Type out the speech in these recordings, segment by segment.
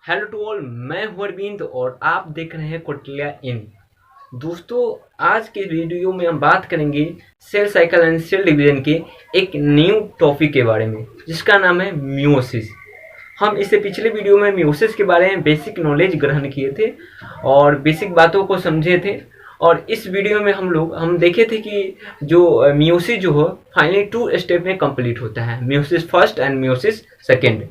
Hello to all, मैं हूं अरविंद और आप देख रहे हैं कौटिल्य इन। दोस्तों, आज के वीडियो में हम बात करेंगे cell cycle and cell division के एक न्यू टॉपिक के बारे में जिसका नाम है मियोसिस। हम इससे पिछले वीडियो में मियोसिस के बारे में बेसिक नॉलेज ग्रहण किए थे और बेसिक बातों को समझे थे। और इस वीडियो में हम देखे थे कि जो मियोसिस जो हो फाइनली 2 स्टेप में कंप्लीट होता है, meiosis first and meiosis second.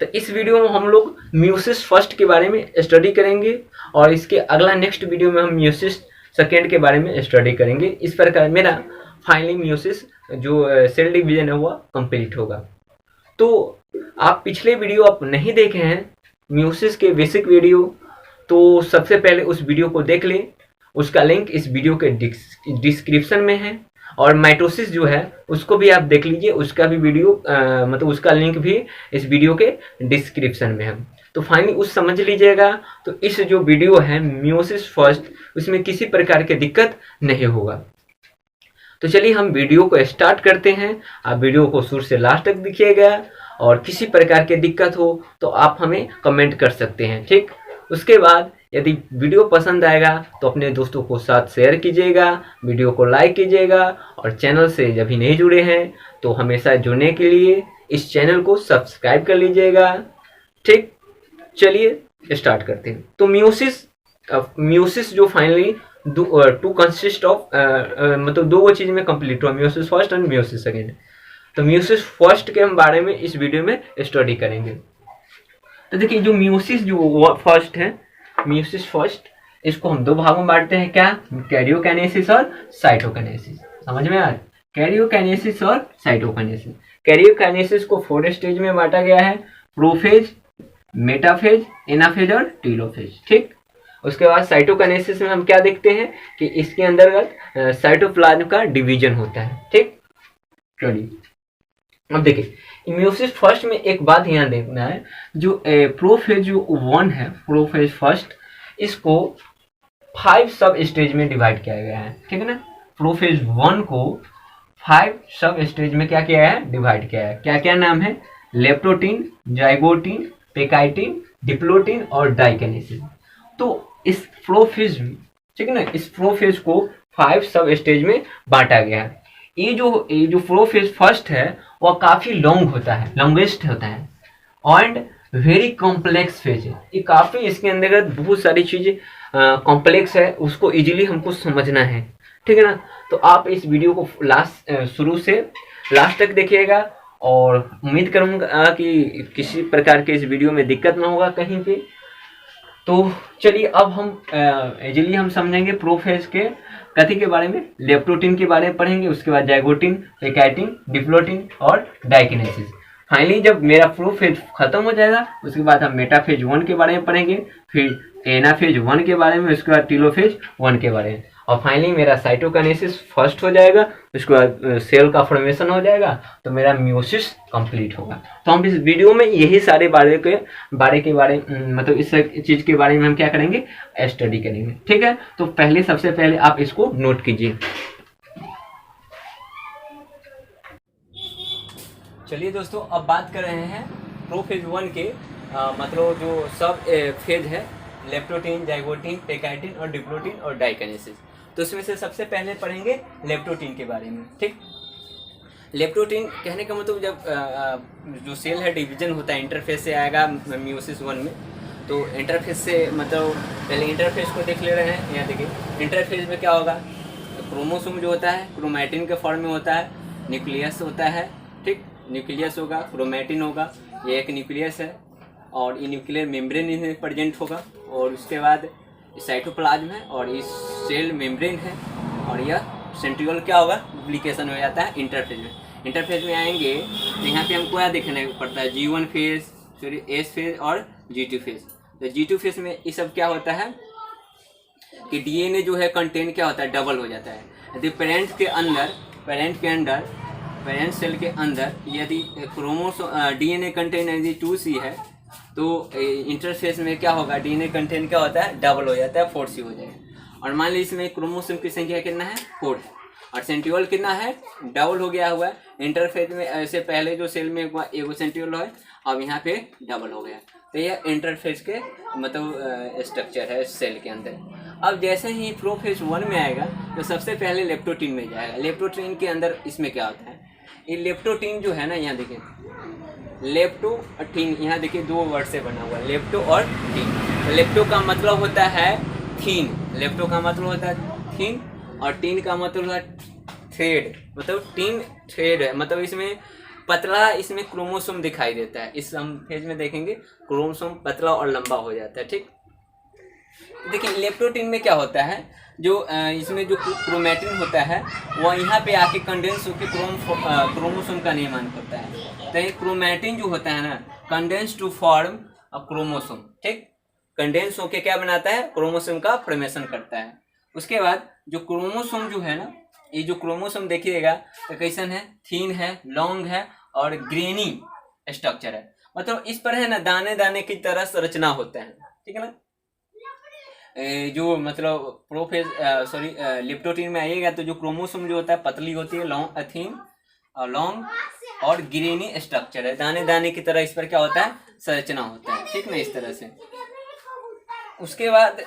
तो इस वीडियो में हम लोग मियोसिस फर्स्ट के बारे में स्टडी करेंगे और इसके अगला नेक्स्ट वीडियो में हम मियोसिस सेकेंड के बारे में स्टडी करेंगे। इस प्रकार मेरा फाइनली मियोसिस जो सेल डिवीजन है वह कंप्लीट होगा। तो आप पिछले वीडियो आप नहीं देखे हैं मियोसिस के बेसिक वीडियो, तो सबसे पहले उस वीडियो को देख लें। उसका लिंक इस वीडियो के डिस्क्रिप्शन में है। और माइटोसिस जो है उसको भी आप देख लीजिए, उसका भी वीडियो मतलब उसका लिंक भी इस वीडियो के डिस्क्रिप्शन में है। तो फाइनली उस समझ लीजिएगा। तो इस जो वीडियो है मियोसिस फर्स्ट, उसमें किसी प्रकार की दिक्कत नहीं होगा। तो चलिए हम वीडियो को स्टार्ट करते हैं। आप वीडियो को शुरू से लास्ट तक देखिएगा और किसी प्रकार की दिक्कत हो तो आप हमें कमेंट कर सकते हैं, ठीक। उसके बाद यदि वीडियो पसंद आएगा तो अपने दोस्तों को साथ शेयर कीजिएगा, वीडियो को लाइक कीजिएगा और चैनल से अभी नहीं जुड़े हैं तो हमेशा जुड़ने के लिए इस चैनल को सब्सक्राइब कर लीजिएगा, ठीक। चलिए स्टार्ट करते हैं। तो मियोसिस जो फाइनली टू कंसिस्ट ऑफ मतलब दो चीज में कंप्लीट हुआ, meiosis first and meiosis second. तो मियोसिस फर्स्ट के हम बारे में इस वीडियो में स्टडी करेंगे। तो देखिए जो मियोसिस जो फर्स्ट है, मियोसिस फर्स्ट, इसको हम दो भागों में बांटते हैं, क्या, कैरियोकाइनेसिस और साइटोकाइनेसिस। समझ में आ रहा है, कैरियोकाइनेसिस और साइटोकाइनेसिस। कैरियोकाइनेसिस को 4 स्टेज में बांटा गया है, प्रोफेज, मेटाफेज, एनाफेज और टीलोफेज, ठीक। उसके बाद साइटोकाइनेसिस में हम क्या देखते हैं कि इसके अंतर्गत साइटोप्लाज्म का डिवीजन होता है, ठीक। चलिए अब देखिए मियोसिस फर्स्ट में एक बात ध्यान देखना है, जो प्रोफेज जो 1 है, प्रोफेज फर्स्ट, इसको 5 सब स्टेज में डिवाइड किया गया है, ठीक है ना। प्रोफेज 1 को 5 सब स्टेज में क्या किया है, डिवाइड किया है। क्या क्या नाम है, लेप्टोटीन, जाइगोटीन, पेकाइटिन, डिप्लोटीन और डाइकिनेसिस। तो इस प्रोफेज, ठीक है ना, इस प्रोफेज को 5 सब स्टेज में बांटा गया है। ये जो प्रोफेज फर्स्ट है वह काफी लॉन्ग होता है, लॉन्गेस्ट होता है एंड वेरी कॉम्प्लेक्स फेज है। ये काफी, इसके अंतर्गत बहुत सारी चीजें कॉम्प्लेक्स है, उसको इजीली हमको समझना है, ठीक है ना। तो आप इस वीडियो को शुरू से लास्ट तक देखिएगा और उम्मीद करूंगा कि किसी प्रकार के इस वीडियो में दिक्कत ना होगा कहीं पे। तो चलिए अब हम इजीली हम समझेंगे प्रोफेज के कथी के बारे में, लेप्टोटीन के बारे में पढ़ेंगे, उसके बाद जाइगोटीन, पेकाइटिन, डिप्लोटीन और डाइकिनेसिस। फाइनली जब मेरा प्रोफेज खत्म हो जाएगा उसके बाद हम मेटाफेज 1 के बारे में पढ़ेंगे, फिर एनाफेज 1 के बारे में, उसके बाद टीलोफेज 1 के बारे में, और फाइनली मेरा साइटोकाइनेसिस फर्स्ट हो जाएगा। उसके बाद सेल का फॉर्मेशन हो जाएगा तो मेरा मियोसिस कंप्लीट होगा। तो हम इस वीडियो में यही सारे मतलब इस चीज के बारे में हम क्या करेंगे, स्टडी करेंगे, ठीक है। तो सबसे पहले आप इसको नोट कीजिए। चलिए दोस्तों अब बात कर रहे हैं प्रोफेज 1 के मतलब जो सब फेज है, लेप्टोटीन, जाइगोटीन, पेकाइटिन और डिप्लोटीन और डाइकिनेसिस। तो उसमें से सबसे पहले पढ़ेंगे लेप्टोटीन के बारे में, ठीक। लेप्टोटीन कहने का मतलब जब जो सेल है डिवीजन होता है, इंटरफेस से आएगा मियोसिस 1 में। तो इंटरफेस से मतलब पहले इंटरफेस को देख ले रहे हैं। यहाँ देखिए इंटरफेस में क्या होगा, क्रोमोसोम जो होता है क्रोमैटिन के फॉर्म में होता है, न्यूक्लियस होता है, ठीक। न्यूक्लियस होगा, क्रोमैटिन होगा, ये एक न्यूक्लियस है और ये न्यूक्लियर मेम्ब्रेन इसमें प्रेजेंट होगा। और उसके बाद साइटोप्लाज्म है और ये सेल मेम्ब्रेन है और यह सेंट्रियोल क्या होगा, डुप्लीकेशन हो जाता है इंटरफेज में। इंटरफेज में आएंगे तो यहाँ पे हमको क्या देखने पड़ता है, G1 phase, sorry S phase और G2 फेज। तो G2 फेज में ये सब क्या होता है कि डीएनए जो है कंटेंट क्या होता है, डबल हो जाता है। यदि पेरेंट सेल के अंदर यदि डीएनए कंटेंट यदि 2C है तो इंटरफेस में क्या होगा, डीएनए कंटेंट क्या होता है, डबल हो जाता है, 4C हो जाएगा। और मान लीजिए इसमें क्रोमोसोम की संख्या कितना है, 4 है, और सेंट्रियोल कितना है, डबल हो गया हुआ है। इंटरफेज में ऐसे पहले जो सेल में एगो सेंट्रियोल है अब यहाँ पे डबल हो गया। तो यह इंटरफेज के मतलब स्ट्रक्चर है सेल के अंदर। अब जैसे ही प्रोफेज 1 में आएगा तो सबसे पहले लेप्टोटीन में जाएगा। लेप्टोटीन के अंदर इसमें क्या होता है, ये लेप्टोटीन जो है ना, यहाँ देखिए लेप्टोटीन, यहाँ देखिए 2 वर्ड से बना हुआ है, लेप्टो और टीन। तो लेप्टो का मतलब होता है थीन, लेप्टो का मतलब होता है थीन, और टीन का मतलब होता है थ्रेड, मतलब टीन थ्रेड है, मतलब इसमें पतला, इसमें क्रोमोसोम दिखाई देता है। इस हम पेज में देखेंगे क्रोमोसोम पतला और लंबा हो जाता है। ठीक, देखिए लेप्टोटीन में क्या होता है, जो इसमें जो क्रोमैटिन होता है वह यहाँ पे आके कंडेंस होकर क्रोमोसोम का निर्माण करता है। तो ये क्रोमैटिन जो होता है ना, condense to form a chromosome. ठीक, कंडेंस होकर क्या बनाता है, क्रोमोसोम का फॉर्मेशन करता है। उसके बाद जो क्रोमोसोम जो है ना, ये जो क्रोमोसोम देखिएगा तो कैसन है, थीन है, लॉन्ग है और ग्रेनी स्ट्रक्चर है, मतलब इस पर है ना दाने दाने की तरह संरचना होता है। ठीक है ना, जो मतलब प्रोफेज लेप्टोटीन में आइएगा तो जो क्रोमोसोम जो होता है पतली होती है, लॉन्ग, थीन और लॉन्ग और ग्रेनी स्ट्रक्चर है, दाने दाने की तरह इस पर क्या होता है, संरचना होता है। ठीक ना, इस तरह से। उसके बाद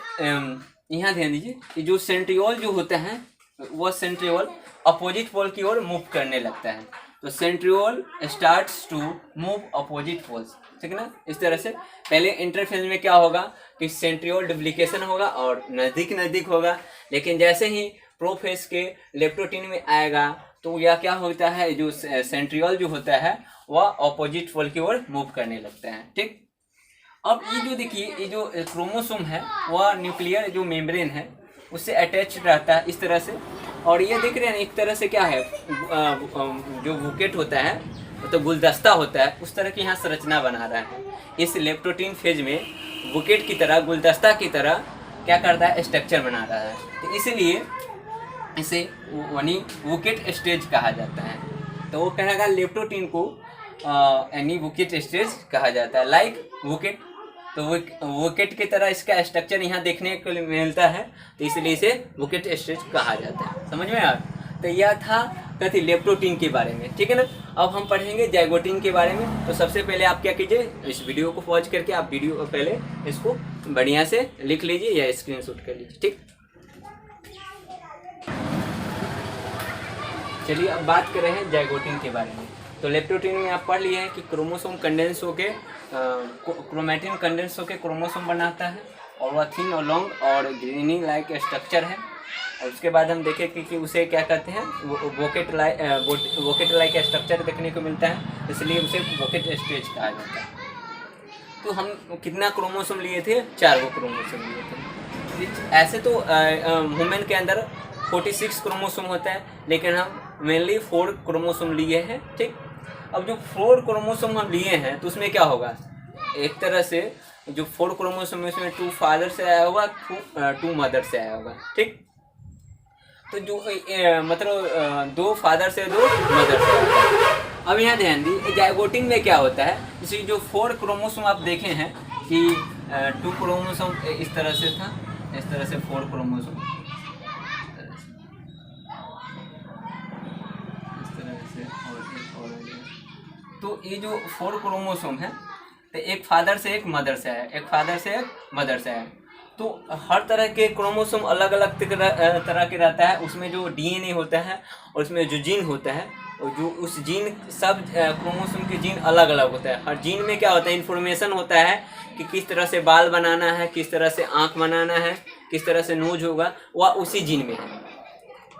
यहाँ ध्यान दीजिए, ये जो सेंट्रियोल जो होता है वह सेंट्रियोल अपोजिट पोल की ओर मूव करने लगता है। तो centriole starts to move opposite poles. ठीक है ना, इस तरह से। पहले इंटरफेज में क्या होगा कि सेंट्रियोल डुप्लीकेशन होगा और नज़दीक नज़दीक होगा, लेकिन जैसे ही प्रोफेज के लेप्टोटीन में आएगा तो यह क्या होता है, जो सेंट्रियोल जो होता है वह अपोजिट पोल की ओर मूव करने लगता है। ठीक, अब ये जो देखिए, ये जो क्रोमोसोम है वह न्यूक्लियर जो मेम्ब्रेन है उससे अटैच रहता है इस तरह से। और ये देख रहे हैं एक तरह से क्या है, जो बुकेट होता है तो गुलदस्ता होता है, उस तरह की यहाँ संरचना बना रहा है। इस लेप्टोटीन फेज में बुकेट की तरह, गुलदस्ता की तरह क्या करता है, स्ट्रक्चर बना रहा है। तो इसलिए इसे वनी बुकेट स्टेज कहा जाता है। तो वो कहेगा लेप्टोटीन को एनी बुकेट स्टेज कहा जाता है, लाइक बुकेट। तो बुकेट की तरह इसका स्ट्रक्चर यहाँ देखने को मिलता है, तो इसलिए इसे बुकेट स्टेज कहा जाता है। समझ में आया? तो यह था कथी, लेप्टोटीन के बारे में। ठीक है ना, अब हम पढ़ेंगे जाइगोटीन के बारे में। तो सबसे पहले आप क्या कीजिए, इस वीडियो को पॉज करके आप वीडियो पहले इसको बढ़िया से लिख लीजिए या स्क्रीनशॉट कर लीजिए। ठीक, चलिए अब बात कर रहे हैं जाइगोटीन के बारे में। तो लेप्टोटीन में आप पढ़ लिए हैं कि क्रोमोसोम कंडेंस होके क्रोमैटिन कंडेंस होके क्रोमोसोम बनाता है, और वह थिन और लॉन्ग और ग्रेनी लाइक स्ट्रक्चर है। और उसके बाद हम देखें कि उसे क्या कहते हैं, वोकेट लाइक स्ट्रक्चर देखने को मिलता है, इसलिए उसे वोकेट स्टेज कहा जाता है। तो हम कितना क्रोमोसोम लिए थे, 4 गो क्रोमोसोम लिए थे। ऐसे तो ह्यूमन के अंदर 46 क्रोमोसोम होता है, लेकिन हम मेनली 4 क्रोमोसोम लिए हैं। ठीक, अब जो 4 क्रोमोसोम हम लिए हैं तो उसमें क्या होगा, एक तरह से जो 4 क्रोमोसोम है उसमें 2 फादर से आया होगा, 2 मदर से आया होगा। ठीक, तो जो मतलब 2 फादर से 2 मदर से आया होगा। अब यहाँ ध्यान दी, जाइगोटीन में क्या होता है, जैसे जो 4 क्रोमोसोम आप देखे हैं कि 2 क्रोमोसोम इस तरह से था, इस तरह से 4 क्रोमोसोम तो ये जो 4 क्रोमोसोम है तो एक फादर से एक मदर से है, एक फादर से एक मदर से है। तो हर तरह के क्रोमोसोम अलग अलग तरह के रहता है। उसमें जो डीएनए होता है और उसमें जो जीन होता है, और जो उस जीन, सब क्रोमोसोम के जीन अलग अलग होता है। हर जीन में क्या होता है, इन्फॉर्मेशन होता है कि किस तरह से बाल बनाना है, किस तरह से आँख बनाना है, किस तरह से नोज होगा, वह उसी जीन में है,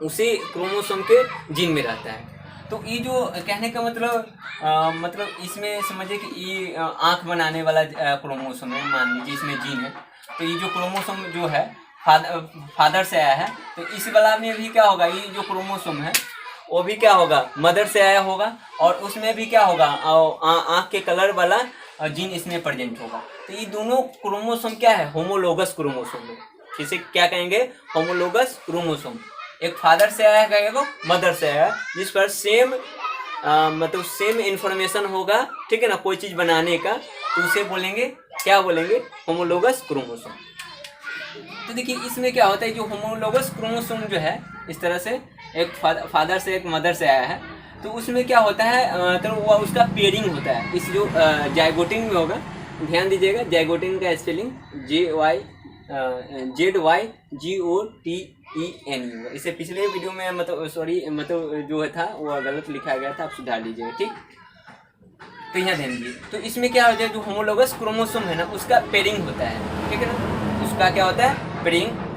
उसी क्रोमोसोम के जीन में रहता है। तो ये जो कहने का मतलब इसमें समझिए कि ये आँख बनाने वाला क्रोमोसोम है, मान लीजिए इसमें जीन है। तो ये जो क्रोमोसोम जो है फादर से आया है, तो इस वाला में भी क्या होगा, ये जो क्रोमोसोम है वो भी क्या होगा, मदर से आया होगा, और उसमें भी क्या होगा, आँख के कलर वाला जीन इसमें प्रेजेंट होगा। तो ये दोनों क्रोमोसोम क्या है, होमोलोगस क्रोमोसोम है। इसे क्या कहेंगे, होमोलोगस क्रोमोसोम। एक फादर से आया है, एक मदर से आया, जिस पर सेम मतलब सेम इन्फॉर्मेशन होगा। ठीक है ना, कोई चीज़ बनाने का, तो उसे बोलेंगे, क्या बोलेंगे, होमोलोगस क्रोमोसोम। तो देखिए इसमें क्या होता है, जो होमोलोगस क्रोमोसोम जो है इस तरह से एक फादर से एक मदर से आया है, तो उसमें क्या होता है, तो वो उसका पेयरिंग होता है। इस जो जाइगोटिन में होगा, ध्यान दीजिएगा, जाइगोटिन का स्पेलिंग ZYGOTEN होगा। इसे पिछले वीडियो में मतलब जो था वो गलत लिखा गया था, आप सुधार लीजिएगा, ठीक। तो यहाँ ध्यान दीजिए, तो इसमें क्या होता है, जो होमोलोगस क्रोमोसोम है ना, उसका पेयरिंग होता है, ठीक है ना। उसका क्या होता है,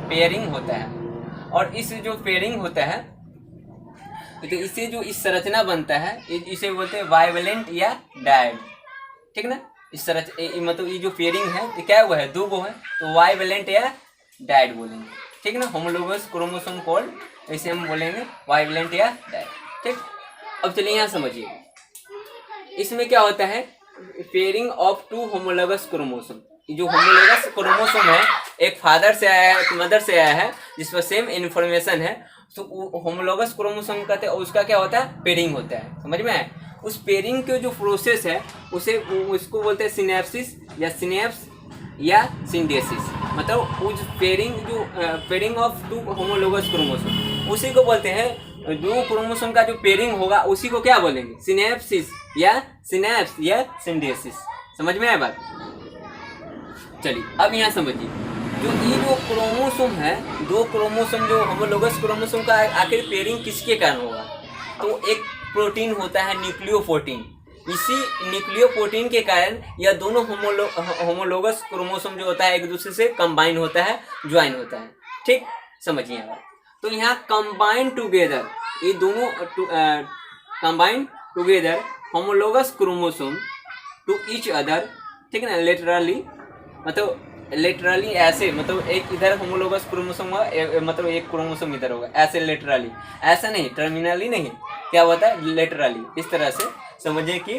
पेयरिंग होता है। और इस जो पेयरिंग होता है, तो इससे जो इस संरचना बनता है, इसे बोलते हैं बाइवेलेंट या डायड, ठीक ना। इस मतलब ये जो पेयरिंग है, ये क्या हुआ है, दो गो है, तो बाइवेलेंट या डायड बोलेंगे, ठीक ना। होमोलोगस क्रोमोसोम कोड इसे हम बोलेंगे बाइवेलेंट या डायड, ठीक। अब चलिए यहाँ समझिए, इसमें क्या होता है, pairing of two homologous chromosome. जो होमोलोगस क्रोमोसोम है, एक फादर से आया है, एक मदर से आया है, जिस पर सेम इन्फॉर्मेशन है, तो होमोलोगस क्रोमोसोम कहते हैं। उसका क्या होता है, पेयरिंग होता है, समझ में आए। उस पेयरिंग के जो प्रोसेस है, उसको बोलते हैं सिनेप्सिस या सिनेप्स या सिंडेसिस। मतलब उस pairing of two homologous chromosome, उसी को बोलते हैं। दो क्रोमोसोम का जो पेयरिंग होगा, उसी को क्या बोलेंगे, सिनेप्सिस या सिनेप्स या सिंडेसिस। समझ में आया बात। चलिए अब यहाँ समझिए, जो क्रोमोसोम है, दो क्रोमोसोम जो होमोलोगस क्रोमोसोम का आखिर पेयरिंग किसके कारण होगा, तो एक प्रोटीन होता है न्यूक्लियोप्रोटीन। इसी न्यूक्लियोप्रोटीन के कारण यह दोनों होमोलोगस क्रोमोसोम जो होता है, एक दूसरे से कंबाइन होता है, ज्वाइन होता है, ठीक। समझिए बात। तो यहाँ कंबाइन टुगेदर, ये दोनों combine together homologous chromosome to each other, ठीक है ना। लेटरली ऐसे, मतलब एक इधर होमोलोगस क्रोमोसोम होगा, मतलब एक क्रोमोसोम इधर होगा, ऐसे लेटरली, ऐसा नहीं, टर्मिनली नहीं, क्या होता है, लेटरली। इस तरह से समझिए कि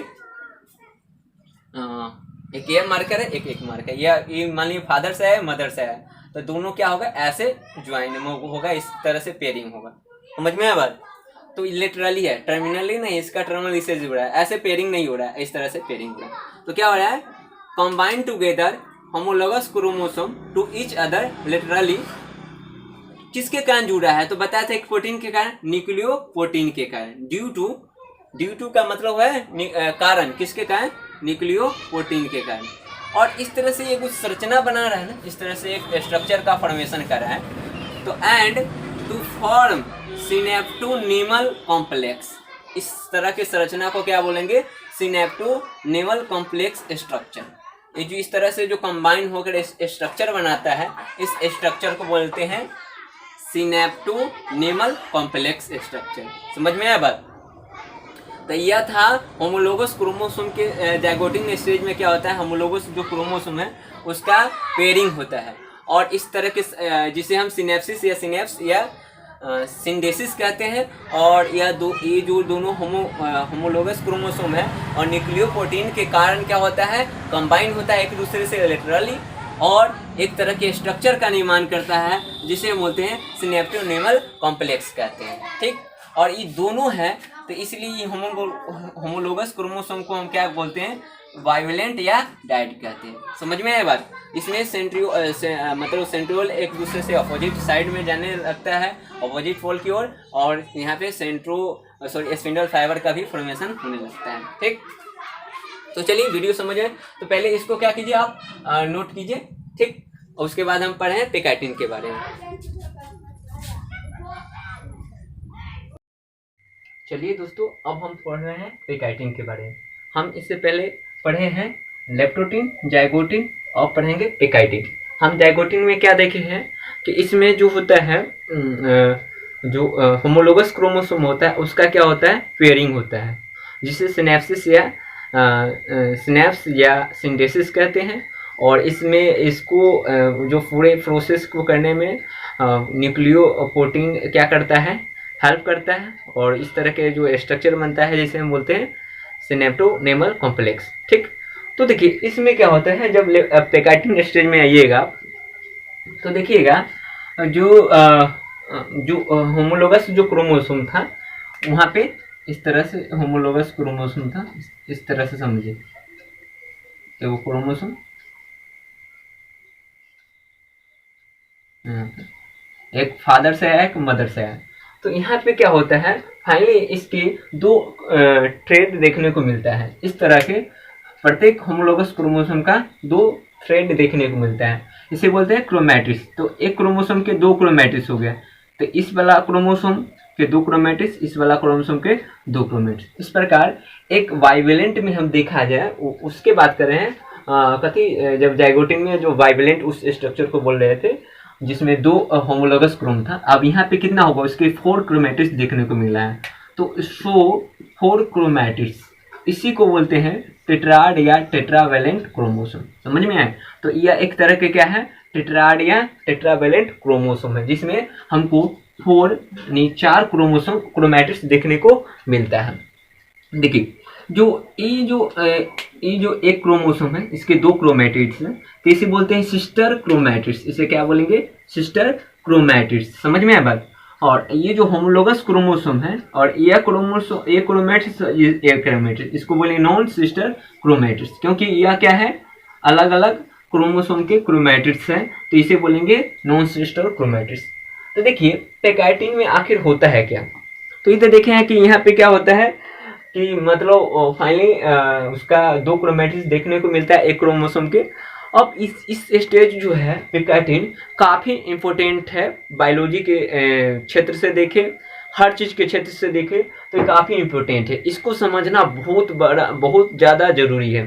एक ये मार्कर है, एक मार्कर, या ये मान लीजिए फादर से है, मदर से है, तो दोनों क्या होगा, ऐसे ज्वाइन होगा, इस तरह से पेयरिंग होगा। समझ में आया बात। तो लेटरली है, टर्मिनली नहीं, इसका टर्मिनल इससे जुड़ रहा है, ऐसे पेयरिंग नहीं हो रहा है, इस तरह से पेयरिंग हो रहा है। तो क्या हो रहा है, combine together homologous chromosome to each other laterally, किसके कारण जुड़ रहा है, तो बताया था एक प्रोटीन के कारण, न्यूक्लियोप्रोटीन के कारण। ड्यू टू का मतलब है कारण, किसके कारण, न्यूक्लियोप्रोटीन के कारण। और इस तरह से ये कुछ संरचना बना रहा है ना, इस तरह से एक स्ट्रक्चर का फॉर्मेशन कर रहा है। तो and to form synaptonemal complex, इस तरह की संरचना को क्या बोलेंगे, सिनेप्टोनेमल कॉम्प्लेक्स स्ट्रक्चर। ये जो इस तरह से जो कंबाइन होकर स्ट्रक्चर बनाता है, इस स्ट्रक्चर को बोलते हैं सिनेप्टोनेमल कॉम्प्लेक्स स्ट्रक्चर। समझ में आया बात। तो यह था होमोलोगस क्रोमोसोम के जाइगोटिन स्टेज में क्या होता है, होमोलोगस जो क्रोमोसोम है उसका पेयरिंग होता है, और इस तरह के जिसे हम सिनेप्सिस या सिनेप्स या सिंडेसिस कहते हैं। और ये जो दोनों होमोलोगस क्रोमोसोम है और न्यूक्लियोप्रोटीन के कारण क्या होता है, कंबाइन होता है एक दूसरे से लेटरली, और एक तरह के स्ट्रक्चर का निर्माण करता है, जिसे बोलते हैं सिनेप्टोनेमल कॉम्प्लेक्स कहते हैं, ठीक। और ये दोनों है, तो इसलिए होमोलोगस क्रोमोसोम को हम क्या बोलते हैं, बाइवेलेंट या डायड कहते हैं। समझ में आया बात। इसमें मतलब सेंट्रियोल एक दूसरे से अपोजिट साइड में जाने लगता है, अपोजिट पोल की ओर, और यहाँ पे स्पिंडल फाइबर का भी फॉर्मेशन होने लगता है, ठीक। तो चलिए वीडियो समझ में, तो पहले इसको क्या कीजिए, आप नोट कीजिए, ठीक। और उसके बाद हम पढ़े हैं पेकाइटिन के बारे में। चलिए दोस्तों, अब हम पढ़ रहे हैं पेकाइटिन के बारे में। हम इससे पहले पढ़े हैं लेप्टोटिन, जाइगोटिन, और पढ़ेंगे पेकाइटिन। हम जाइगोटिन में क्या देखे हैं कि इसमें जो होता है, जो होमोलोगस क्रोमोसोम होता है उसका क्या होता है, पेयरिंग होता है, जिसे सिनेप्सिस या सिनेप्स या सिंडेसिस कहते हैं। और इसमें इसको जो पूरे प्रोसेस को करने में न्यूक्लियोप्रोटीन क्या करता है, हेल्प करता है, और इस तरह के जो स्ट्रक्चर बनता है जिसे हम बोलते हैं सिनेप्टोनेमल कॉम्प्लेक्स, ठीक। तो देखिए इसमें क्या होता है, जब पेकाइटिन स्टेज में आइएगा तो देखिएगा जो होमोलोगस जो क्रोमोसोम था, वहाँ पे इस तरह से होमोलोगस क्रोमोसोम था, इस तरह से समझिए, तो वो क्रोमोसोम एक फादर से आया, एक मदर से आया। तो यहाँ पे क्या होता है, फाइनली इसके दो थ्रेड देखने को मिलता है। इस तरह के प्रत्येक होमोलोगस क्रोमोसोम का दो थ्रेड देखने को मिलता है, इसे बोलते हैं क्रोमैटिड्स। तो एक क्रोमोसोम के दो क्रोमैटिड्स हो गया, तो इस वाला क्रोमोसोम के दो क्रोमैटिड्स, इस वाला क्रोमोसोम के दो क्रोमैटिड्स। इस प्रकार एक बाइवेलेंट में हम देखा जाए उसके बात कर रहे हैं कथी, जब जाइगोटिन में जो बाइवेलेंट उस स्ट्रक्चर को बोल रहे थे जिसमें दो होमोलोगस क्रोम था। अब यहाँ पे कितना होगा, उसके 4 क्रोमैटिड्स देखने को मिला है। तो सो 4 क्रोमैटिड्स, इसी को बोलते हैं टेट्राड या टेट्रावेलेंट क्रोमोसोम। समझ में आए? तो यह एक तरह के क्या है, टेट्राड या टेट्रावेलेंट क्रोमोसोम है, जिसमें हमको 4 क्रोमोसोम क्रोमैटिड्स देखने को मिलता है। देखिए ये जो एक क्रोमोसोम है, इसके दो क्रोमैटिड्स हैं, तो इसे बोलते हैं सिस्टर क्रोमैटिड्स। इसे क्या बोलेंगे, सिस्टर क्रोमैटिड्स। समझ में आया बात? और ये जो होमोलोगस क्रोमोसोम है और यह क्रोमोसोम, एक क्रोमैटिड्स, इसको बोलेंगे नॉन सिस्टर क्रोमैटिड्स, क्योंकि यह क्या है, अलग अलग क्रोमोसोम के क्रोमैटिड्स हैं, तो इसे बोलेंगे नॉन सिस्टर क्रोमैटिड्स। तो देखिए पैकाइटिन में आखिर होता है क्या, तो इधर देखे हैं कि यहाँ पे क्या होता है कि मतलब फाइनली उसका दो क्रोमैटिड्स देखने को मिलता है एक क्रोमोसोम के। अब इस स्टेज जो है पैकाइटिन काफ़ी इम्पोर्टेंट है, बायोलॉजी के क्षेत्र से देखें, हर चीज़ के क्षेत्र से देखें तो ये काफ़ी इम्पोर्टेंट है। इसको समझना बहुत ज़्यादा जरूरी है,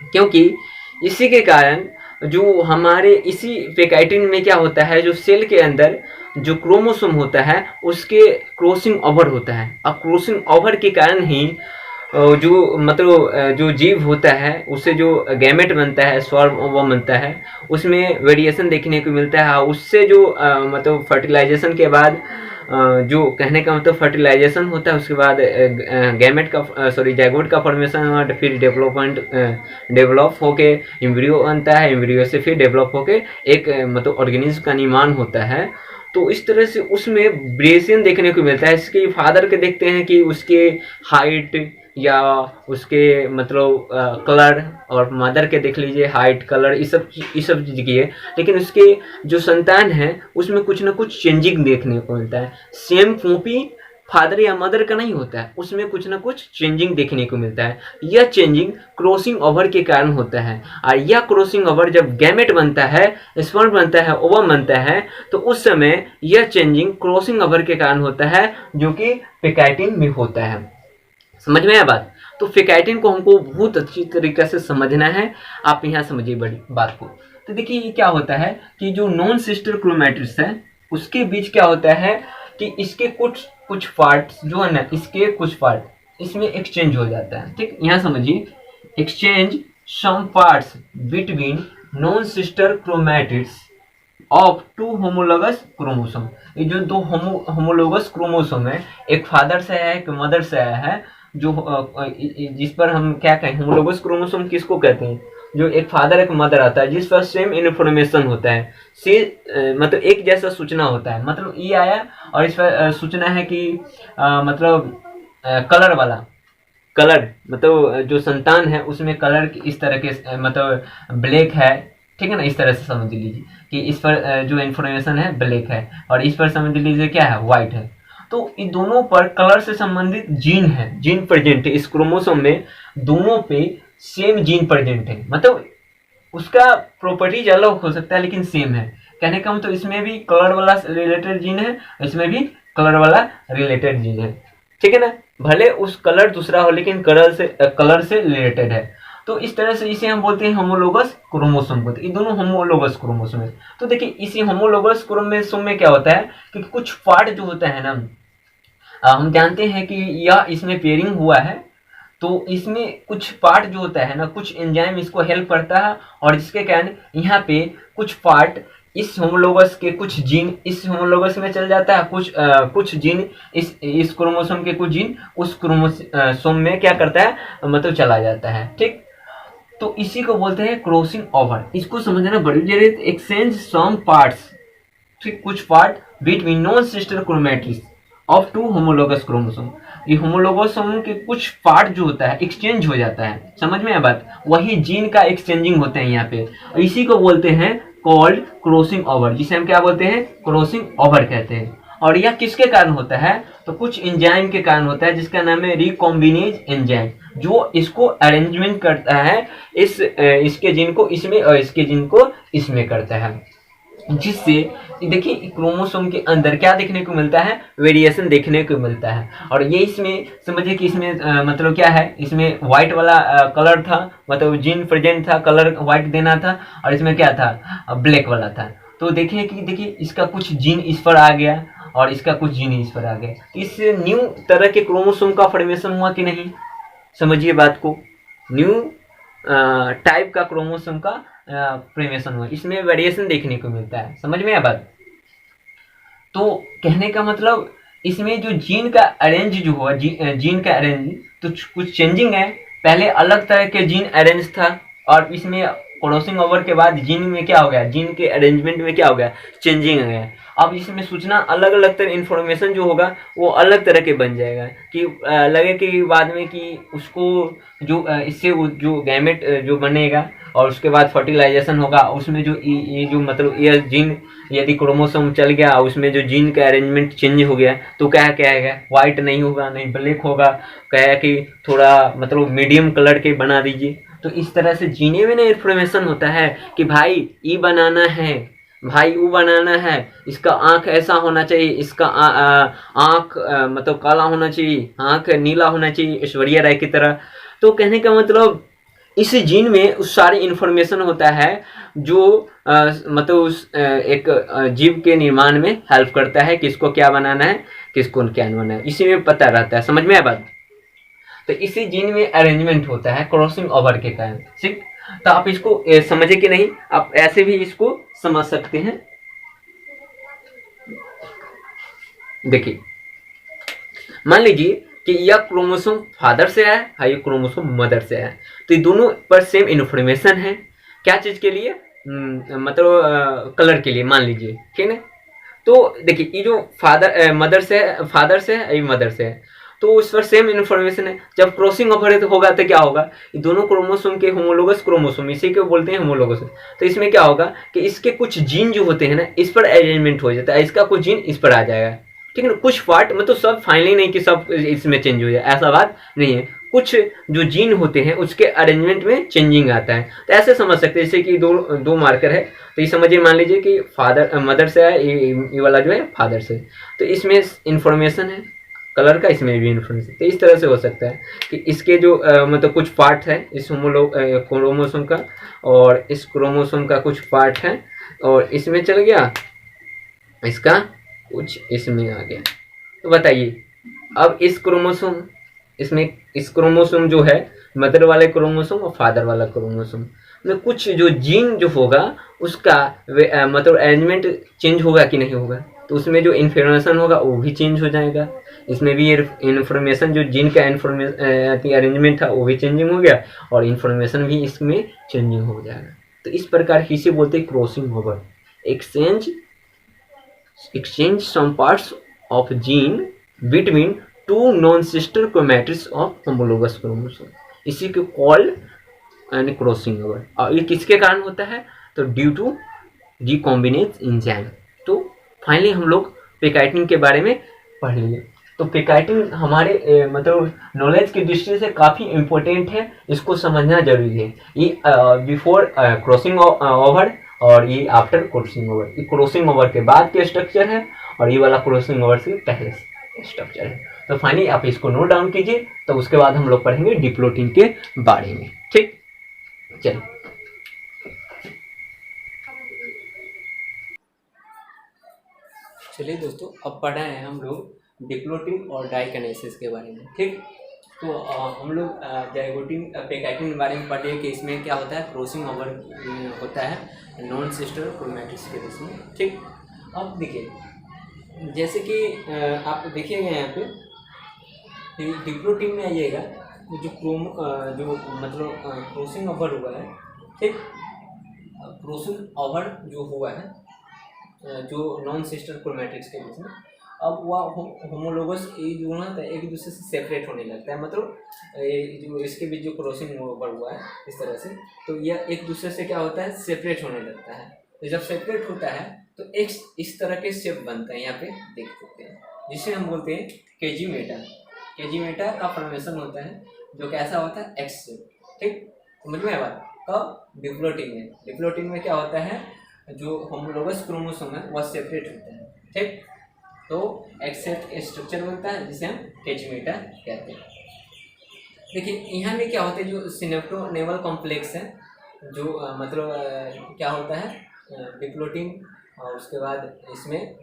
क्योंकि इसी के कारण जो हमारे इसी पैकाइटिन में क्या होता है, जो सेल के अंदर जो क्रोमोसोम होता है उसके क्रॉसिंग ओवर होता है। अब क्रॉसिंग ओवर के कारण ही जो मतलब जो जीव होता है उससे जो गैमेट बनता है, स्पर्म ओवम बनता है, उसमें वेरिएशन देखने को मिलता है। उससे जो मतलब फर्टिलाइजेशन के बाद जो कहने का मतलब फर्टिलाइजेशन होता है, उसके बाद गैमेट का जाइगोट का फॉर्मेशन और फिर डेवलप होके एम्ब्रियो बनता है, एम्ब्रियो से फिर डेवलप होके एक मतलब ऑर्गेनिज्म का निर्माण होता है। तो इस तरह से उसमें वेरिएशन देखने को मिलता है। इसके फादर के देखते हैं कि उसके हाइट या उसके मतलब कलर, और मदर के देख लीजिए हाइट, कलर, ये सब चीज़ की है, लेकिन उसके जो संतान है उसमें कुछ ना कुछ चेंजिंग देखने को मिलता है। सेम कॉपी फादर या मदर का नहीं होता है, उसमें कुछ ना कुछ चेंजिंग देखने को मिलता है। यह चेंजिंग क्रॉसिंग ओवर के कारण होता है, और यह क्रॉसिंग ओवर जब गैमेट बनता है, स्पर्म बनता है, ओवम बनता है, तो उस समय यह चेंजिंग क्रॉसिंग ओवर के कारण होता है, जो कि पैकाइटिन में होता है। समझ में आया बात? तो पैकाइटिन को हमको बहुत अच्छी तरीके से समझना है। आप यहाँ समझिए बड़ी बात को। तो देखिए ये क्या होता है कि जो नॉन सिस्टर क्रोमैटिड्स है उसके बीच क्या होता है कि इसके कुछ पार्ट्स जो है ना, इसके कुछ पार्ट इसमें एक्सचेंज हो जाता है। ठीक, यहाँ समझिए, exchange some parts between non sister chromatids of 2 homologous chromosome. ये जो दो होमोलोगस क्रोमोसोम है, एक फादर से आया है, एक मदर से आया है, जो जिस पर हम क्या कहें, होमोलोगस क्रोमोसोम किसको कहते हैं, जो एक फादर एक मदर आता है, जिस पर सेम इन्फॉर्मेशन होता है, से मतलब एक जैसा सूचना होता है। मतलब ये आया और इस पर सूचना है कि मतलब कलर वाला, कलर मतलब जो संतान है उसमें कलर इस तरह के मतलब ब्लैक है, ठीक है ना, इस तरह से समझ लीजिए कि इस पर जो इन्फॉर्मेशन है ब्लैक है, और इस पर समझ लीजिए क्या है, व्हाइट है। तो इन दोनों पर कलर से संबंधित जीन है, जीन प्रेजेंट है इस क्रोमोसोम में, दोनों पे सेम जीन प्रेजेंट है। मतलब उसका प्रॉपर्टीज अलग हो सकता है लेकिन सेम है। कहने का मतलब इसमें भी कलर वाला रिलेटेड जीन है, इसमें भी कलर वाला रिलेटेड जीन है, ठीक है ना। भले उस कलर दूसरा हो लेकिन कलर से रिलेटेड है। तो इस तरह से इसे हम बोलते हैं होमोलोगस क्रोमोसोम बोलते हैं। ये दोनों होमोलोगस क्रोमोसोम है। तो देखिए इसी होमोलोगस क्रोमोसोम में क्या होता है कि कुछ पार्ट जो होता है ना, हम जानते हैं कि यह इसमें पेयरिंग हुआ है, तो इसमें कुछ पार्ट जो होता है ना, कुछ एंजाइम इसको हेल्प करता है, और जिसके कारण यहाँ पे कुछ पार्ट इस होमोलोगस के कुछ जीन इस होमोलोगस में चल जाता है, कुछ जीन इस क्रोमोसोम के कुछ जीन उस क्रोमोसोम में क्या करता है, मतलब चला जाता है। ठीक, तो इसी को बोलते हैं क्रॉसिंग ओवर। इसको समझना बड़ी जरूरी है। एक्सचेंज सम पार्ट्स, ठीक, कुछ part between non sister chromatids of 2 homologous chromosome. ये होमोलोगोसोम के कुछ पार्ट जो होता है एक्सचेंज हो जाता है, समझ में आया बात, वही जीन का एक्सचेंजिंग होता है यहाँ पे, इसी को बोलते हैं कॉल्ड क्रॉसिंग ओवर, जिसे हम क्या बोलते हैं, क्रॉसिंग ओवर कहते हैं। और यह किसके कारण होता है, तो कुछ एंजाइम के कारण होता है जिसका नाम है रिकॉम्बिनेज एंजाइम, जो इसको अरेंजमेंट करता है इसके जीन को इसमें और इसके जीन को इसमें करता है, जिससे देखिए क्रोमोसोम के अंदर क्या देखने को मिलता है, वेरिएशन देखने को मिलता है। और ये इसमें समझिए कि इसमें मतलब क्या है, इसमें व्हाइट वाला कलर था, मतलब जीन प्रेजेंट था, कलर व्हाइट देना था, और इसमें क्या था, ब्लैक वाला था। तो देखिए इसका कुछ जीन इस पर आ गया और इसका कुछ जीन इस पर आ गया, तो इससे न्यू तरह के क्रोमोसोम का फॉर्मेशन हुआ कि नहीं, समझिए बात को, न्यू टाइप का क्रोमोसोम का फॉर्मेशन हुआ, इसमें वेरिएशन देखने को मिलता है, समझ में आया बात। तो कहने का मतलब इसमें जो जीन का अरेंज जो हुआ, जीन का अरेंज तो कुछ चेंजिंग है, पहले अलग तरह के जीन अरेंज था और इसमें क्रॉसिंग ओवर के बाद जीन में क्या हो गया, जीन के अरेंजमेंट में क्या हो गया, चेंजिंग आ गया। अब इसमें सूचना अलग अलग तरह इन्फॉर्मेशन जो होगा वो अलग तरह के बन जाएगा कि लगे कि बाद में कि उसको जो इससे जो गैमेट जो बनेगा और उसके बाद फर्टिलाइजेशन होगा, उसमें जो ये जो मतलब ये जीन यदि क्रोमोसोम चल गया उसमें जो जीन का अरेंजमेंट चेंज हो गया तो क्या कहेगा, व्हाइट नहीं होगा, नहीं ब्लैक होगा, कहेगा कि थोड़ा मतलब मीडियम कलर के बना दीजिए। तो इस तरह से जीने में ना इन्फॉर्मेशन होता है कि भाई ये बनाना है, भाई वो बनाना है, इसका आंख ऐसा होना चाहिए, इसका आंख मतलब काला होना चाहिए, आंख नीला होना चाहिए ऐश्वर्या राय की तरह। तो कहने का मतलब इस जीन में उस सारी इन्फॉर्मेशन होता है जो मतलब उस एक जीव के निर्माण में हेल्प करता है, किसको क्या बनाना है, किसको क्या बनाना है, इसी में पता रहता है, समझ में आया बात। तो इसी जीन में अरेंजमेंट होता है क्रॉसिंग ओवर के कारण, ठीक। तो आप इसको समझे कि नहीं, आप ऐसे भी इसको समझ सकते हैं। देखिए मान लीजिए कि यह क्रोमोसोम फादर से है और ये क्रोमोसोम मदर से है, तो ये दोनों पर सेम इन्फॉर्मेशन है, क्या चीज के लिए, मतलब कलर के लिए मान लीजिए, ठीक है। तो देखिए ये जो मदर से है, ये मदर से है, तो उस पर सेम इन्फॉर्मेशन है। जब क्रॉसिंग ओवर होगा तो क्या होगा, ये दोनों क्रोमोसोम के होमोलोगस क्रोमोसोम, इसी को बोलते हैं होमोलोगस। तो इसमें क्या होगा कि इसके कुछ जीन जो होते हैं ना इस पर अरेंजमेंट हो जाता है, इसका कुछ जीन इस पर आ जाएगा, ठीक है ना। कुछ पार्ट मतलब सब फाइनली नहीं कि सब इसमें चेंज हो जाए, ऐसा बात नहीं है, कुछ जो जीन होते हैं उसके अरेंजमेंट में चेंजिंग आता है। तो ऐसे समझ सकते हैं जैसे कि दो मार्कर है, तो ये समझिए मान लीजिए कि फादर मदर से है, ये वाला जो है फादर से, तो इसमें इंफॉर्मेशन है कलर का, इसमें भी इन्फ्लुएंस। तो इस तरह से हो सकता है कि इसके जो मतलब कुछ पार्ट है इस क्रोमोसोम का और इस क्रोमोसोम का कुछ पार्ट है और इसमें चल गया, इसका कुछ इसमें आ गया। तो बताइए अब इस क्रोमोसोम, इसमें इस क्रोमोसोम जो है मदर वाले क्रोमोसोम और फादर वाला क्रोमोसोम में कुछ जो जीन जो होगा उसका मतलब अरेंजमेंट चेंज होगा कि नहीं होगा, तो उसमें जो इन्फॉर्मेशन होगा वो भी चेंज हो जाएगा। इसमें भी इन्फॉर्मेशन जो जीन का अरेंजमेंट था वो भी चेंजिंग हो गया और इन्फॉर्मेशन भी इसमें चेंजिंग हो जाएगा। तो इस प्रकार इसे बोलते हैं crossing over, exchange some parts of gene between two non-sister chromates of homologous chromosome, इसी को कॉल्ड एंड क्रॉसिंग ओवर। और ये किसके कारण होता है, तो ड्यू टू रिकॉम्बिनेज एंजाइम। तो फाइनली हम लोग पेकाइटिन के बारे में पढ़ लिए। तो पेकाइटिन हमारे मतलब नॉलेज की दृष्टि से काफ़ी इम्पोर्टेंट है, इसको समझना जरूरी है। ये बिफोर क्रॉसिंग ओवर और ये आफ्टर क्रॉसिंग ओवर, ये क्रॉसिंग ओवर के बाद के स्ट्रक्चर है और ये वाला क्रॉसिंग ओवर से पहले स्ट्रक्चर है। तो फाइनली आप इसको नोट डाउन कीजिए, तो उसके बाद हम लोग पढ़ेंगे डिप्लोटिन के बारे में, ठीक। चलिए दोस्तों, अब पढ़ा है हम लोग डिप्लोटिन और डाइकिनेसिस के बारे में, ठीक। तो हम लोग जाइगोटिन पेकाइटिन के बारे में पढ़े कि इसमें क्या होता है, क्रॉसिंग ओवर होता है नॉन सिस्टर क्रोमैटिड्स के बीच में, ठीक। अब देखिए जैसे कि आप देखिएगा यहाँ पे डिप्लोटिन में आइएगा जो मतलब क्रॉसिंग ओवर हुआ है, ठीक। क्रॉसिंग ओवर जो हुआ है जो नॉन सिस्टर क्रोमैटिड्स के बीच में, अब वह होमोलोगस जो ना एक दूसरे से सेपरेट होने लगता है, मतलब जो इसके बीच जो क्रॉसिंग ओवर हुआ है इस तरह से, तो यह एक दूसरे से क्या होता है, सेपरेट होने लगता है। तो जब सेपरेट होता है तो एक इस तरह के शेप बनता है, यहाँ पे देख सकते हैं, जिसे हम बोलते हैं केजीमेटा। केजीमेटा का फॉर्मेशन होता है जो कैसा होता है, एक्स शेप। ठीक, समझ में आया बात। कब? डिप्लोटिन में। डिप्लोटिन में क्या होता है, जो होमोलोगस क्रोमोसोम है वह सेपरेट होता है। ठीक, तो एक्स शेप स्ट्रक्चर बनता है जिसे हम केजीमेटा कहते हैं। देखिए यहाँ में क्या होता है, जो सिनेप्टोनेवल कॉम्प्लेक्स है, जो मतलब क्या होता है, डिप्लोटिन, और उसके बाद इसमें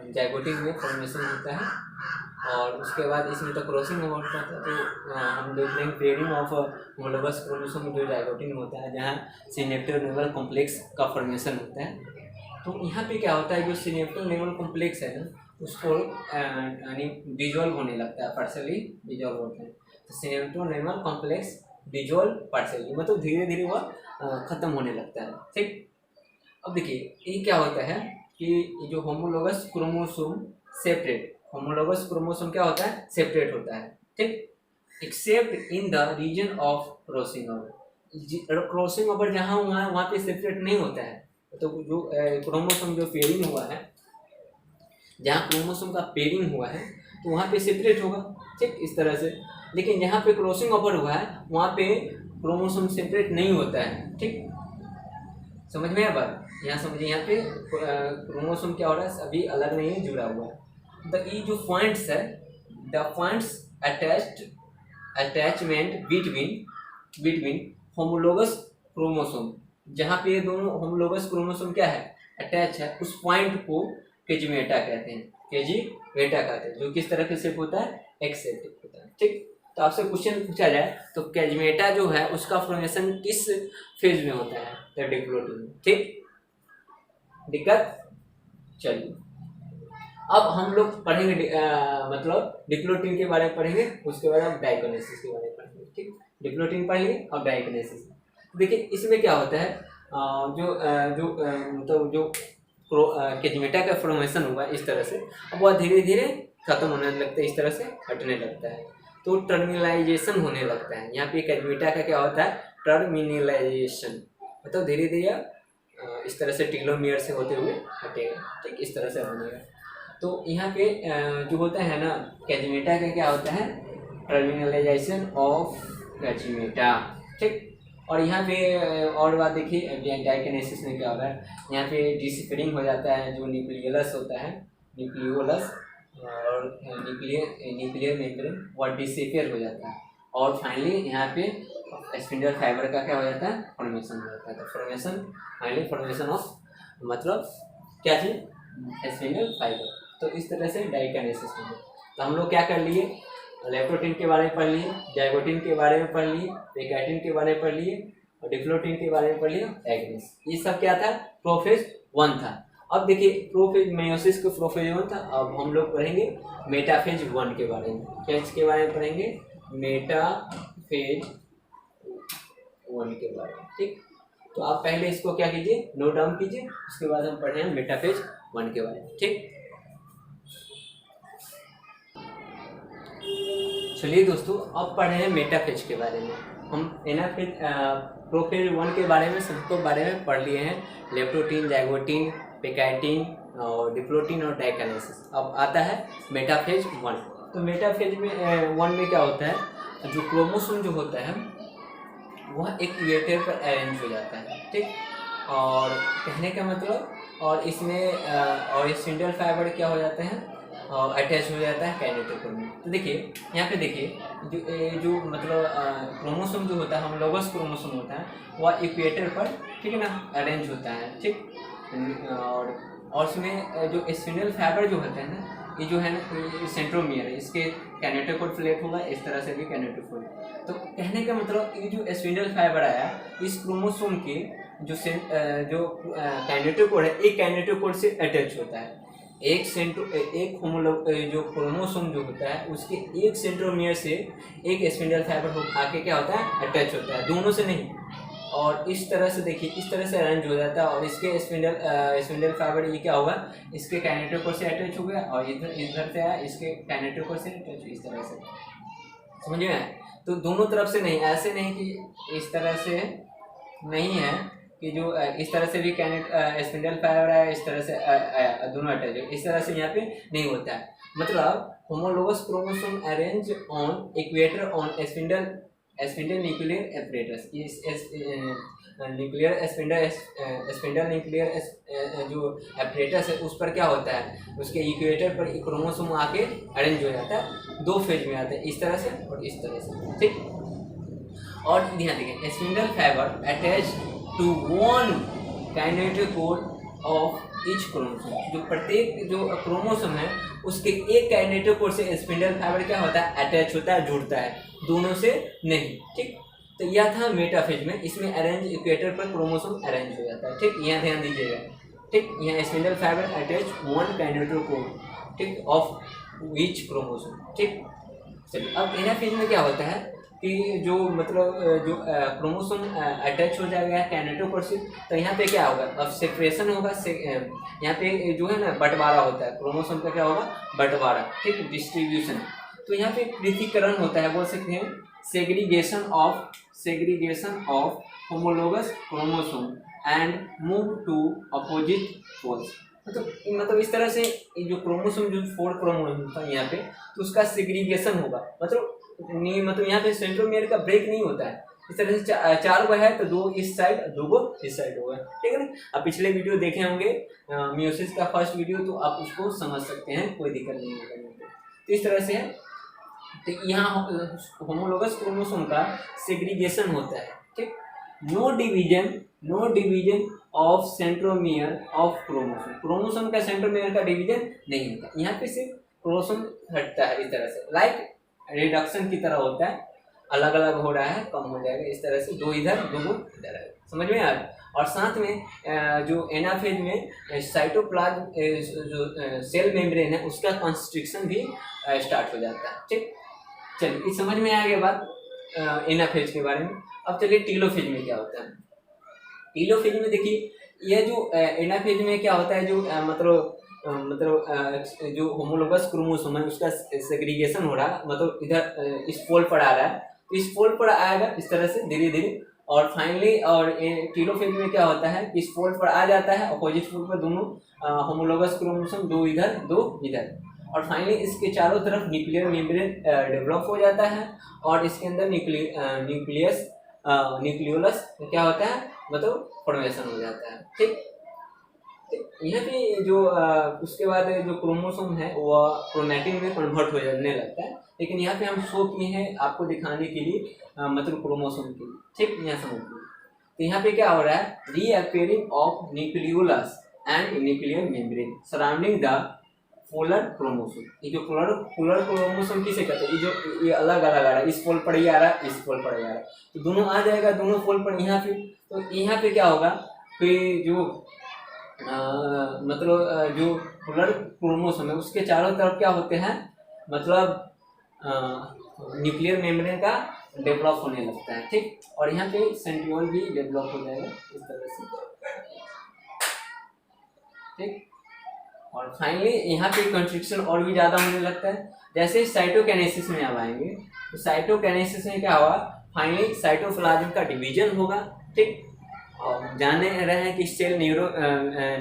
जाइगोटिन में फॉर्मेशन होता है, और उसके बाद इसमें तो क्रॉसिंग होता है। तो हम देख रहे हैं पेयरिंग ऑफ होमोलोगस क्रोमोसोम जो जाइगोटिन होता है, जहाँ सिनेप्टोनेवल कॉम्प्लेक्स का फॉर्मेशन होता है। तो यहाँ पे क्या होता है, जो सिनेप्टोनेवल कॉम्प्लेक्स है ना, उसको यानी डिजोल्व होने लगता है, पार्शियली डिजोल्व होता है। तो सिनेप्टोनेवल कॉम्प्लेक्स डिजोल्व पार्शियली, मतलब धीरे धीरे वह खत्म होने लगता है। ठीक, अब देखिए ये क्या होता है कि जो homologous chromosome separate, homologous chromosome क्या होता है, सेपरेट होता है। ठीक, except in the region of crossing over. Crossing over जहाँ हुआ है वहाँ पे सेपरेट नहीं होता है। तो जो क्रोमोसोम जो पेयरिंग हुआ है, जहाँ क्रोमोसोम का पेयरिंग हुआ है तो वहाँ पे सेपरेट होगा। ठीक, इस तरह से। लेकिन जहाँ पे क्रॉसिंग ओवर हुआ है वहाँ पे क्रोमोसोम सेपरेट नहीं होता है। ठीक, समझ में आया बात। यहाँ समझिए, यहाँ पे क्रोमोसोम क्या हो रहा है, अभी अलग नहीं है, जुड़ा हुआ है। ये जो पॉइंट्स है, the points attachment between homologous chromosome, जहाँ पे ये दोनों होमोलोगस क्रोमोसोम क्या है, अटैच है, उस पॉइंट को केजीमेटा कहते हैं। केजीमेटा कहते हैं, जो किस तरह के शेप होता है, एक्स शेप होता है। ठीक, तो आपसे क्वेश्चन पूछा जाए तो केजीमेटा जो है उसका फॉर्मेशन किस फेज में होता है, तो डिप्लोटिन में। ठीक, दिक्कत। चलिए अब हम लोग पढ़ेंगे मतलब डिप्लोटिन के बारे में पढ़ेंगे, उसके बाद हम डाइकोनेसिस के बारे में पढ़ेंगे। ठीक, डिप्लोटिन पढ़ेंगे और डाइकोनेसिस। देखिए इसमें क्या होता है, मतलब जो केजीमेटा का फॉर्मेशन हुआ इस तरह से, अब वह धीरे धीरे खत्म होने लगता है, इस तरह से हटने लगता है, तो टर्मिनलाइजेशन होने लगता है। यहाँ पे केजीमेटा का क्या होता है, टर्मिनलाइजेशन, मतलब धीरे धीरे इस तरह से टीलोमियर से होते हुए हटेगा। ठीक, इस तरह से बनेगा। तो यहाँ पे जो होता है ना, केजीमेटा का क्या होता है, टर्मिनलाइजेशन ऑफ केजीमेटा। ठीक, और यहाँ पे और बात देखिए, डाइकोनेसिस में क्या होता है, यहाँ पे डिसिफरिंग हो जाता है, जो न्यूक्लियोलस होता है, न्यूक्लियोलस और न्यूक्लियर मेम्ब्रेन वह डिसअपियर हो जाता है, और फाइनली यहाँ पे स्पिंडल फाइबर का क्या हो जाता है, फॉर्मेशन हो जाता है। तो फॉर्मेशन, फाइनली फॉर्मेशन ऑफ मतलब क्या चीज, स्पिंडल फाइबर। तो इस तरह से डाइकोनेसिस में। तो हम लोग क्या कर लिए, लेप्टोटिन के बारे में पढ़ लिए, जाइगोटिन के बारे में पढ़ लिए, पेकाइटिन के बारे में पढ़ लिए, और डिप्लोटिन के बारे में पढ़ लिया, डाइकोनेसिस। ये सब क्या था, प्रोफेज 1 था। अब देखिए प्रोफेज मेयोसिस के प्रोफेज 1 था। अब हम लोग पढ़ेंगे मेटाफेज 1 के बारे में। क्या इसके बारे में पढ़ेंगे, मेटाफेज 1 के बारे में। ठीक, तो आप पहले इसको क्या कीजिए, नोट डाउन कीजिए, उसके बाद हम पढ़ेंगे मेटाफेज 1 के बारे में। ठीक, चलिए दोस्तों अब पढ़ रहे हैं मेटाफेज के बारे में। हम एनाफेज प्रोफेज 1 के बारे में सबको बारे में पढ़ लिए हैं, लेप्टोटिन, जाइगोटिन, पेकाइटिन और डिप्लोटिन और डाइकोनेसिस। अब आता है मेटाफेज 1। तो मेटाफेज में 1 में क्या होता है, जो क्रोमोसोम जो होता है वह एक इक्वेटर पर अरेंज हो जाता है। ठीक, और कहने का मतलब, और इसमें और स्पिंडल फाइबर क्या हो जाते हैं, अटैच हो जाता है काइनेटोकोर में। तो देखिए यहाँ पे देखिए जो मतलब क्रोमोसोम जो होता है, होमोलोगस क्रोमोसोम होता है, वह इक्वेटर पर, ठीक है ना, अरेंज होता है। ठीक, और उसमें जो स्पिंडल फाइबर जो होते हैं ना, ये जो है ना सेंट्रोमियर है, इसके काइनेटोकोर प्लेट होगा, इस तरह से भी काइनेटोकोर। तो कहने का मतलब ये जो स्पिंडल फाइबर आया, इस क्रोमोसोम के जो काइनेटोकोर है, एक काइनेटोकोर से अटैच होता है। एक जो क्रोमोसोम जो होता है उसके एक सेंट्रोमियर से एक स्पिंडल फाइबर आके क्या होता है, अटैच होता है, दोनों से नहीं। और इस तरह से देखिए, इस तरह से अरेंज हो जाता है, और इसके स्पिंडल फाइबर ये क्या होगा, इसके काइनेटोकोर से अटैच हो गया, और इधर से आया इसके काइनेटोकोर से अटैच, इस तरह से। समझ में आया। तो दोनों तरफ से नहीं, ऐसे नहीं कि इस तरह से नहीं है कि जो इस तरह से भी स्पिंडल फाइबर है, इस तरह से दोनों अटैच है, इस तरह से यहाँ पे नहीं होता है। मतलब homologous chromosome arrange on equator on spindle nuclear apparatus. इस न्यूक्लियर स्पिंडल न्यूक्लियर जो एपरेटस है उस पर क्या होता है, उसके इक्वेटर पर क्रोमोसोम आके अरेंज हो जाता है, दो फेज में आता है, इस तरह से और इस तरह से, ठीक। और ध्यान देखें, spindle fibre attach to one kinetochore of each chromosome. जो प्रत्येक जो क्रोमोसोम है उसके एक काइनेटोकोर से स्पिंडल फाइबर क्या होता है, अटैच होता है, जुड़ता है, दोनों से नहीं, ठीक। तो यह था मेटाफेज में, इसमें अरेंज इक्वेटर पर क्रोमोसोम अरेंज हो जाता है, ठीक। यहाँ ध्यान दीजिएगा, ठीक। यहाँ spindle fibre attach one kinetochore, ठीक, ऑफ ईच क्रोमोसोम, ठीक। चलिए अब एनाफेज में क्या होता है कि जो मतलब जो क्रोमोसोम अटैच हो जाएगा काइनेटोकोर से, तो यहाँ पे क्या होगा, अब सेपरेशन होगा, यहाँ पे जो है ना बंटवारा होता है, क्रोमोसोम का क्या होगा, बंटवारा, ठीक, डिस्ट्रीब्यूशन। तो यहाँ पे पृथक्करण होता है, बोल सकते हैं segregation of homologous chromosome and move to opposite poles. मतलब इस तरह से जो क्रोमोसोम जो 4 क्रोमोसोम था यहाँ पे, तो उसका सेग्रीगेशन होगा, मतलब यहाँ पे सेंट्रोमियर का ब्रेक नहीं होता है। इस तरह से चार गो है तो दो इस साइड, दो गो इस साइड होगा, ठीक है ना। आप पिछले वीडियो देखे होंगे मियोसिस का फर्स्ट वीडियो, तो आप उसको समझ सकते हैं, कोई दिक्कत नहीं होगा। तो इस तरह से है, तो यहाँ होमोलोगस क्रोमोसोम का सेग्रीगेशन होता है, ठीक। No division of centromere of chromosome का सेंट्रोमियर का डिवीजन नहीं होता। यहाँ पे सिर्फ क्रोमोसोम हटता है, इस तरह से लाइक रिडक्शन की तरह होता है, अलग अलग हो रहा है, कम हो जाएगा, इस तरह से दो इधर दो इधर है, समझ में आ रहा है। और साथ में जो एनाफेज में साइटोप्लाज्म जो सेल मेम्ब्रेन है उसका कंस्ट्रिक्शन भी स्टार्ट हो जाता है, ठीक। चलिए ये समझ में आ गया बात एनाफेज के बारे में। अब चलिए टीलोफेज में क्या होता है। टीलोफेज में देखिए, यह जो एनाफेज में क्या होता है, जो जो होमोलोगस क्रोमोसोम है उसका सेग्रीगेशन हो रहा है, मतलब इधर इस पोल पर आ रहा है, तो इस पोल पर आएगा इस तरह से धीरे धीरे, और फाइनली और टीलोफेज में क्या होता है, इस पोल पर आ जाता है, अपोजिट पोल पर दोनों होमोलोगस क्रोमोसोम, दो इधर दो इधर, और फाइनली इसके चारों तरफ न्यूक्लियर मेम्ब्रेन डेवलप हो जाता है, और इसके अंदर न्यूक्लियोलस क्या होता है, मतलब फॉर्मेशन हो जाता है, ठीक। यहाँ पे जो उसके बाद जो क्रोमोसोम है वह क्रोमैटिन में कन्वर्ट हो जाने लगता है, लेकिन यहाँ पे हम शो किए हैं आपको दिखाने के लिए, मतलब क्रोमोसोम के लिए, ठीक। यहाँ समझिए, तो यहाँ पे क्या हो रहा है, reappearing of nucleolus and nuclear membrane surrounding the polar chromosome. ये जो पोलर क्रोमोसोम किसे कहते हैं, ये अलग अलग आ रहा है, इस पोल पर ही आ रहा है, इस पोल पर ही आ रहा है, तो दोनों आ जाएगा, दोनों पोल पर यहाँ पे। तो यहाँ पे क्या होगा कि जो मतलब जो पोलर क्रोमोसोम है उसके चारों तरफ क्या होते हैं, मतलब न्यूक्लियर मेम्ब्रेन का डेवलप होने लगता है, ठीक। और यहाँ पे सेंट्रियोल भी डेवलप हो जाएगा इस तरह से, ठीक। और फाइनली यहाँ पे कंस्ट्रिक्शन और भी ज़्यादा होने लगता है। जैसे साइटोकाइनेसिस में अब आएंगे, तो साइटोकाइनेसिस में क्या होगा, फाइनली साइटोप्लाज्म का डिवीजन होगा, ठीक। और जाने रहे हैं कि सेल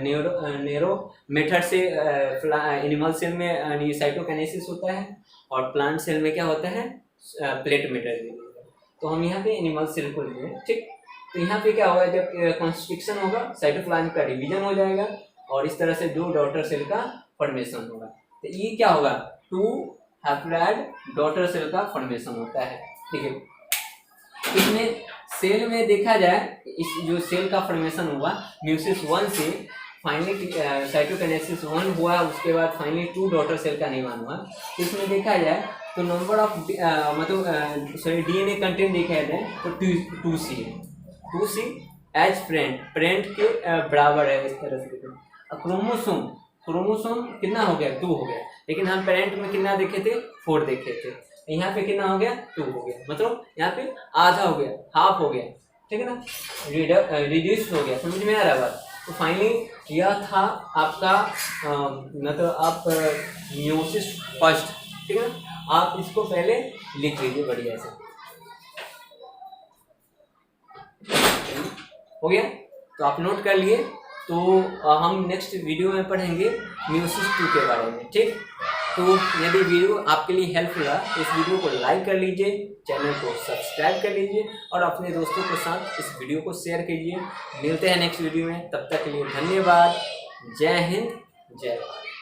न्यूरो मेथड से एनिमल सेल में साइटोकाइनेसिस होता है, और प्लांट सेल में क्या होता है, प्लेट मेथड। तो हम यहाँ पे एनिमल सेल को लिए, ठीक। तो यहाँ पे क्या होगा, जब कंस्ट्रिक्शन होगा साइटोप्लाज्म का डिवीजन हो जाएगा, और इस तरह से दो डॉटर सेल का फॉर्मेशन होगा। तो ये क्या होगा, 2 हैप्लॉइड डॉटर सेल का फॉर्मेशन होता है, ठीक है। इसमें सेल में देखा जाए, इस जो सेल का फॉर्मेशन हुआ म्यूसिस 1 से फाइनली साइटोकाइनेसिस 1 हुआ, उसके बाद फाइनली 2 डॉटर सेल का निर्माण हुआ। तो इसमें देखा जाए तो नंबर ऑफ मतलब डीएनए कंटेंट देखा जाए तो 2C एज पेरेंट के बराबर है, इस तरह से। क्रोमोसोम कितना हो गया, 2 हो गया, लेकिन हम पेरेंट में कितना देखे थे, 4 देखे थे, यहाँ पे कितना हो गया, 2 हो गया, मतलब यहाँ पे आधा हो गया, हाफ हो गया, ठीक है ना, रिड्यूस हो गया। समझ में आ रहा है बात। तो फाइनली यह था आपका मतलब आप मियोसिस फर्स्ट, ठीक है ना। आप इसको पहले लिख लीजिए बढ़िया से, हो गया। तो आप नोट कर लिए। तो हम नेक्स्ट वीडियो में पढ़ेंगे म्यूसिस 2 के बारे में, ठीक। तो यदि वीडियो आपके लिए हेल्पफुल है तो इस वीडियो को लाइक कर लीजिए, चैनल को सब्सक्राइब कर लीजिए और अपने दोस्तों के साथ इस वीडियो को शेयर कीजिए। मिलते हैं नेक्स्ट वीडियो में, तब तक के लिए धन्यवाद। जय हिंद, जय भारत।